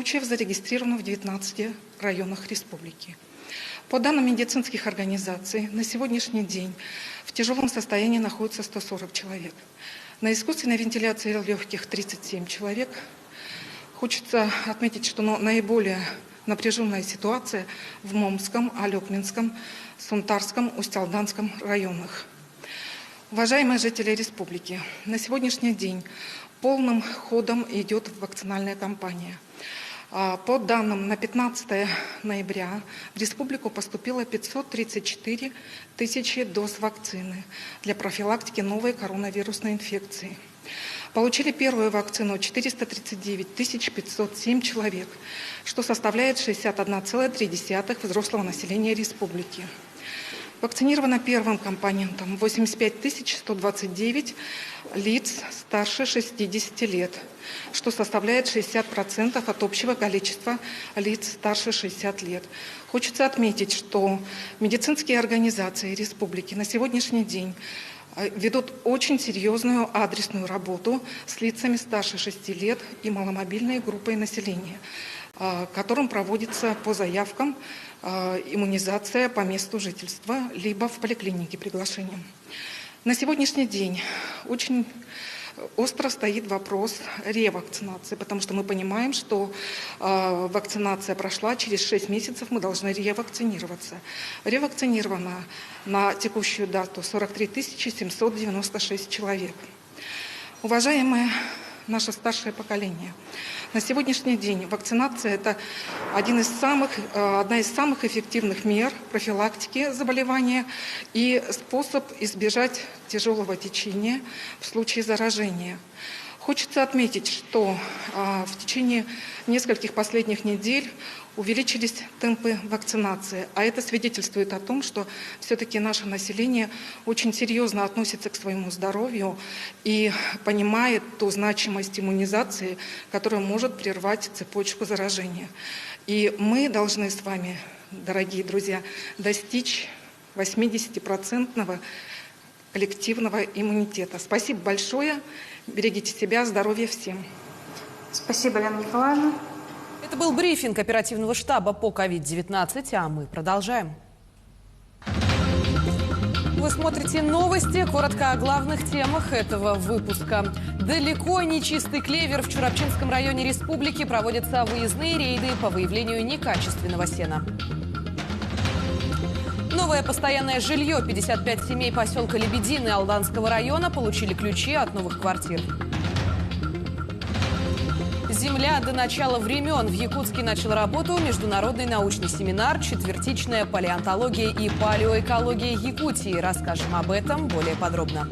случаев зарегистрировано в 19 районах республики. По данным медицинских организаций, на сегодняшний день в тяжелом состоянии находится 140 человек. На искусственной вентиляции легких 37 человек. Хочется отметить, что наиболее напряженная ситуация в Момском, Алекминском, Сунтарском, Усть-Алданском районах. Уважаемые жители республики, на сегодняшний день полным ходом идет вакцинальная кампания. По данным на 15 ноября в республику поступило 534 тысячи доз вакцины для профилактики новой коронавирусной инфекции. Получили первую вакцину 439 507 человек, что составляет 61,3% взрослого населения республики. Вакцинировано первым компонентом 85 129 лиц старше 60 лет, что составляет 60% от общего количества лиц старше 60 лет. Хочется отметить, что медицинские организации республики на сегодняшний день ведут очень серьезную адресную работу с лицами старше 6 лет и маломобильной группой населения, которым проводится по заявкам иммунизация по месту жительства, либо в поликлинике приглашением. На сегодняшний день очень остро стоит вопрос ревакцинации, потому что мы понимаем, что вакцинация прошла, через 6 месяцев мы должны ревакцинироваться. Ревакцинировано на текущую дату 43 796 человек. Уважаемые наше старшее поколение, на сегодняшний день вакцинация – это одна из самых эффективных мер профилактики заболевания и способ избежать тяжелого течения в случае заражения. Хочется отметить, что в течение нескольких последних недель увеличились темпы вакцинации, а это свидетельствует о том, что все-таки наше население очень серьезно относится к своему здоровью и понимает ту значимость иммунизации, которая может прервать цепочку заражения. И мы должны с вами, дорогие друзья, достичь 80% коллективного иммунитета. Спасибо большое. Берегите себя, здоровья всем. Спасибо, Лена Николаевна. Это был брифинг оперативного штаба по COVID-19, а мы продолжаем. Вы смотрите новости. Коротко о главных темах этого выпуска. Далеко не чистый клевер. В Чурапчинском районе республики проводятся выездные рейды по выявлению некачественного сена. Новое постоянное жилье. 55 семей поселка Лебедины Алданского района получили ключи от новых квартир. Земля до начала времен. В Якутске начал работу международный научный семинар «Четвертичная палеонтология и палеоэкология Якутии». Расскажем об этом более подробно.